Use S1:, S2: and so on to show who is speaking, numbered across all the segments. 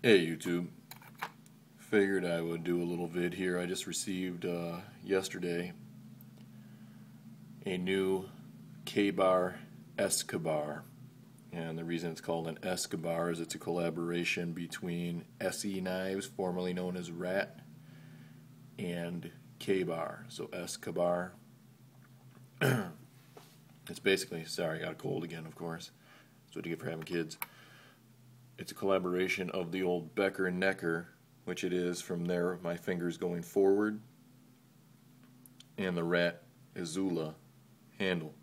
S1: Hey YouTube, figured I would do a little vid here. I just received yesterday a new Bar EsKabar, and the reason it's called an EsKabar is it's a collaboration between SE Knives, formerly known as Rat, and Bar. So EsKabar. It's basically, sorry, I got a cold again, of course. That's what you get for having kids. It's a collaboration of the old Becker and Necker, which it is from there, my fingers going forward, and the Rat Azula handle.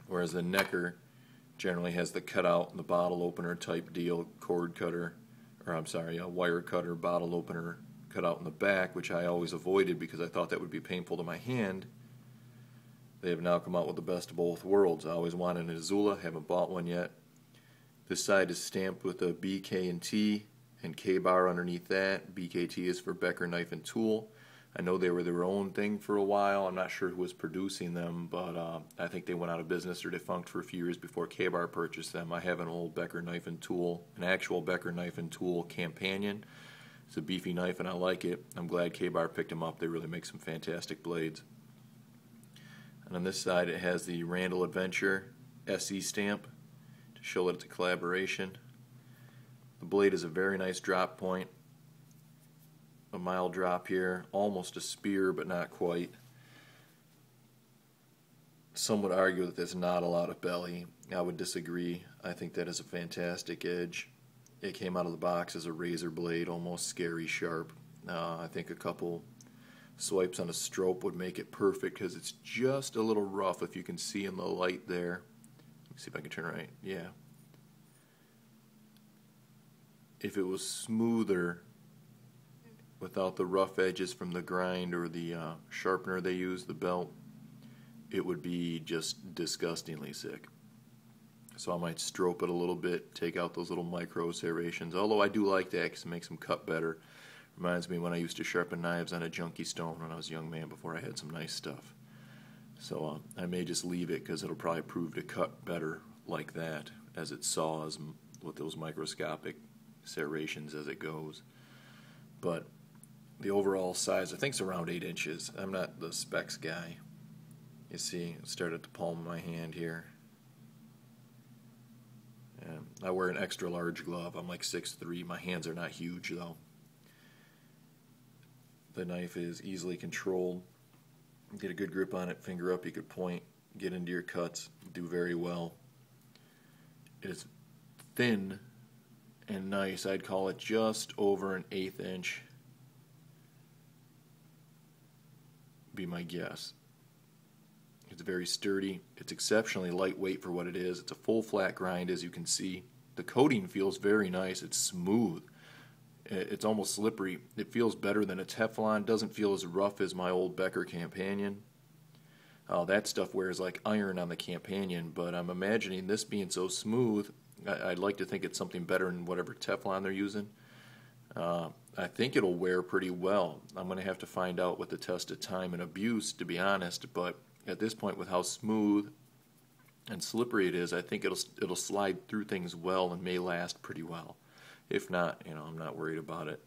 S1: Whereas the Necker generally has the cutout and the bottle opener type deal, cord cutter, or I'm sorry, a wire cutter, bottle opener cut out in the back, which I always avoided because I thought that would be painful to my hand. They have now come out with the best of both worlds. I always wanted an Azula, haven't bought one yet. This side is stamped with a BK&T and K-bar underneath that. BKT is for Becker Knife and Tool. I know they were their own thing for a while. I'm not sure who was producing them, but I think they went out of business or defunct for a few years before K-bar purchased them. I have an old Becker Knife and Tool, an actual Becker Knife and Tool Companion. It's a beefy knife and I like it. I'm glad K-bar picked them up. They really make some fantastic blades. And on this side it has the Randall Adventure SE stamp to show that it's a collaboration. The blade is a very nice drop point. A mild drop here, almost a spear but not quite. Some would argue that there's not a lot of belly. I would disagree. I think that is a fantastic edge. It came out of the box as a razor blade, almost scary sharp. I think a couple swipes on a strobe would make it perfect because it's just a little rough, if you can see in the light there. Let me see if I can turn right. Yeah. If it was smoother without the rough edges from the grind or the sharpener they use, the belt, it would be just disgustingly sick. So I might strobe it a little bit, take out those little micro serrations, although I do like that because it makes them cut better. Reminds me when I used to sharpen knives on a junky stone when I was a young man before I had some nice stuff. So I may just leave it because it'll probably prove to cut better like that as it saws with those microscopic serrations as it goes. But the overall size I think is around 8 inches. I'm not the specs guy. You see, it started at the palm of my hand here. And I wear an extra large glove. I'm like 6'3". My hands are not huge though. The knife is easily controlled. Get a good grip on it, finger up, you could point, get into your cuts, do very well. It is thin and nice. I'd call it just over an 1/8 inch. Be my guess. It's very sturdy. It's exceptionally lightweight for what it is. It's a full flat grind, as you can see. The coating feels very nice. It's smooth. It's almost slippery. It feels better than a Teflon. Doesn't feel as rough as my old Becker Companion. That stuff wears like iron on the Companion, but I'm imagining this being so smooth, I'd like to think it's something better than whatever Teflon they're using. I think it'll wear pretty well. I'm going to have to find out with the test of time and abuse, to be honest, but at this point, with how smooth and slippery it is, I think it'll slide through things well and may last pretty well. If not, I'm not worried about it.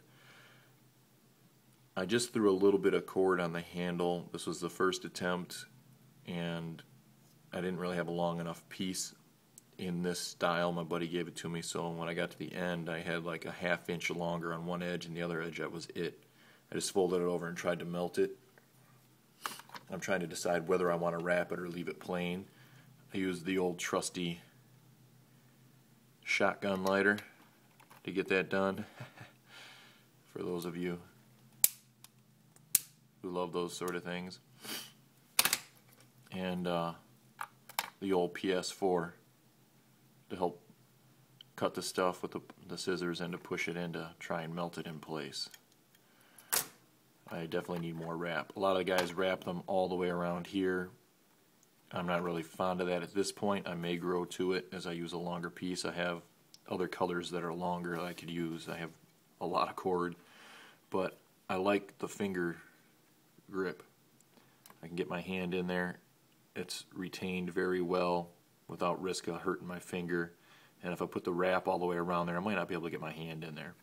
S1: I just threw a little bit of cord on the handle. This was the first attempt, and I didn't really have a long enough piece in this style. My buddy gave it to me, so when I got to the end, I had like a 1/2 inch longer on one edge, and the other edge, that was it. I just folded it over and tried to melt it. I'm trying to decide whether I want to wrap it or leave it plain. I used the old trusty shotgun lighter to get that done. For those of you who love those sort of things. And the old PS4 to help cut the stuff with the scissors and to push it in to try and melt it in place. I definitely need more wrap. A lot of the guys wrap them all the way around here. I'm not really fond of that at this point. I may grow to it as I use a longer piece. I have other colors that are longer that I could use. I have a lot of cord, but I like the finger grip. I can get my hand in there. It's retained very well without risk of hurting my finger. And if I put the wrap all the way around there, I might not be able to get my hand in there.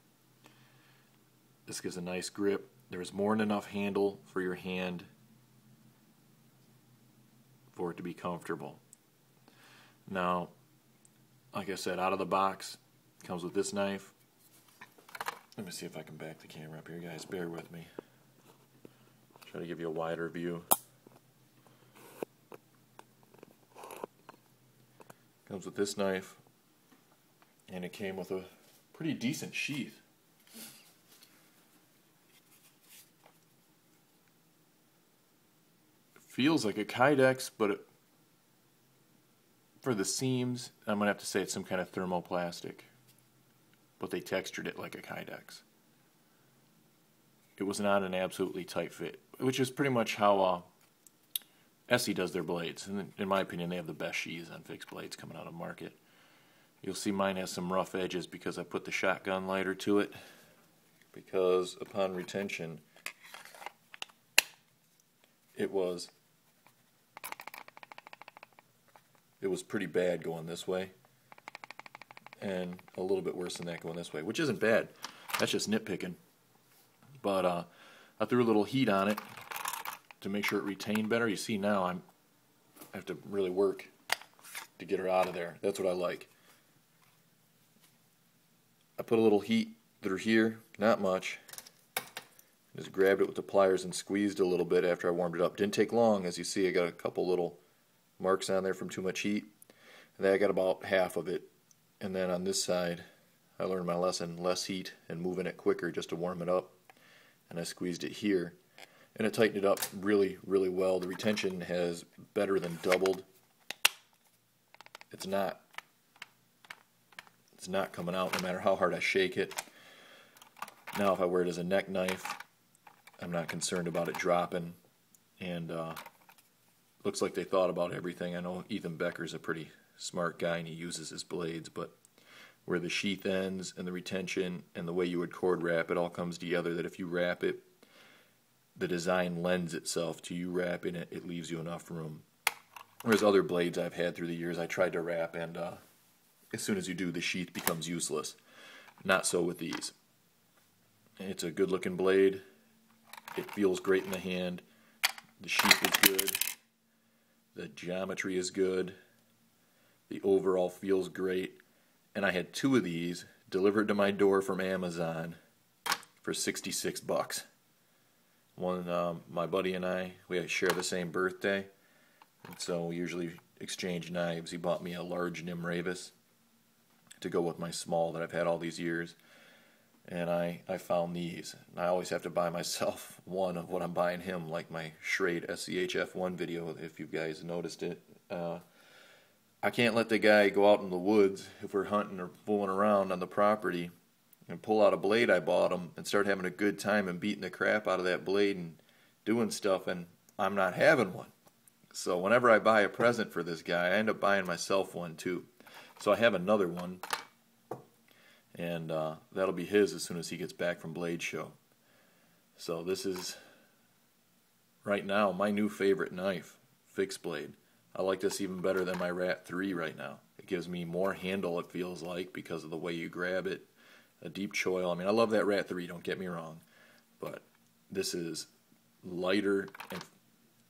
S1: This gives a nice grip. There's more than enough handle for your hand for it to be comfortable. Now, like I said, out of the box, comes with this knife. Let me see if I can back the camera up here, guys. Bear with me. Try to give you a wider view. Comes with this knife, and it came with a pretty decent sheath. Feels like a Kydex, but for the seams, I'm going to have to say it's some kind of thermoplastic. But they textured it like a Kydex. It was not an absolutely tight fit, which is pretty much how Essie does their blades. And in my opinion, they have the best sheaths on fixed blades coming out of market. You'll see mine has some rough edges because I put the shotgun lighter to it. Because upon retention, it was pretty bad going this way, and a little bit worse than that going this way, which isn't bad. That's just nitpicking. But I threw a little heat on it to make sure it retained better. You see now I have to really work to get her out of there. That's what I like. I put a little heat through here, not much. Just grabbed it with the pliers and squeezed a little bit after I warmed it up. Didn't take long. As you see, I got a couple little marks on there from too much heat. And then I got about half of it. And then on this side, I learned my lesson, less heat and moving it quicker just to warm it up. And I squeezed it here. And it tightened it up really, really well. The retention has better than doubled. It's not coming out no matter how hard I shake it. Now if I wear it as a neck knife, I'm not concerned about it dropping. And looks like they thought about everything. I know Ethan Becker's a pretty smart guy and he uses his blades, but where the sheath ends and the retention and the way you would cord wrap, it all comes together that if you wrap it, the design lends itself to you wrapping it. It leaves you enough room. Whereas other blades I've had through the years, I tried to wrap, and as soon as you do, the sheath becomes useless. Not so with these. It's a good looking blade. It feels great in the hand. The sheath is good. The geometry is good. The overall feels great. And I had 2 of these delivered to my door from Amazon for $66. One, my buddy and I, we share the same birthday, and so we usually exchange knives. He bought me a large Nimravis to go with my small that I've had all these years, and I found these. And I always have to buy myself one of what I'm buying him, like my Schrade SCHF1 video, if you guys noticed it. I can't let the guy go out in the woods if we're hunting or fooling around on the property and pull out a blade I bought him and start having a good time and beating the crap out of that blade and doing stuff, and I'm not having one. So whenever I buy a present for this guy, I end up buying myself one too. So I have another one, and that'll be his as soon as he gets back from Blade Show. So this is, right now, my new favorite knife, fixed blade. I like this even better than my Rat 3 right now. It gives me more handle, it feels like, because of the way you grab it. A deep choil. I mean, I love that Rat 3, don't get me wrong. But this is lighter, and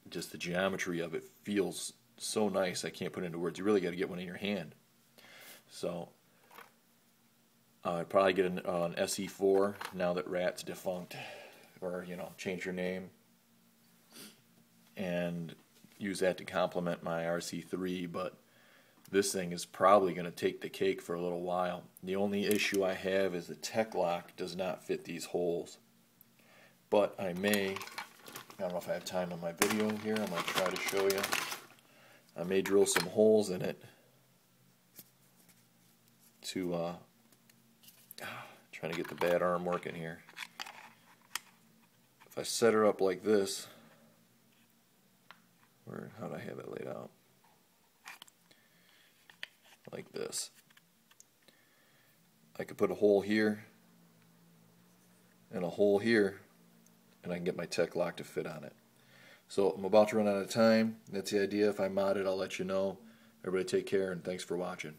S1: just the geometry of it feels so nice. I can't put it into words. You really got to get one in your hand. So I'd probably get an SE4 now that Rat's defunct, or change your name, and use that to complement my RC3. But this thing is probably going to take the cake for a little while. The only issue I have is the tech lock does not fit these holes. But I don't know if I have time on my video here, I'm going to try to show you. I may drill some holes in it to, trying to get the bad arm working here. If I set her up like this, how do I have it laid out? Like this. I could put a hole here and a hole here, and I can get my tech lock to fit on it. So I'm about to run out of time. That's the idea. If I mod it, I'll let you know. Everybody take care, and thanks for watching.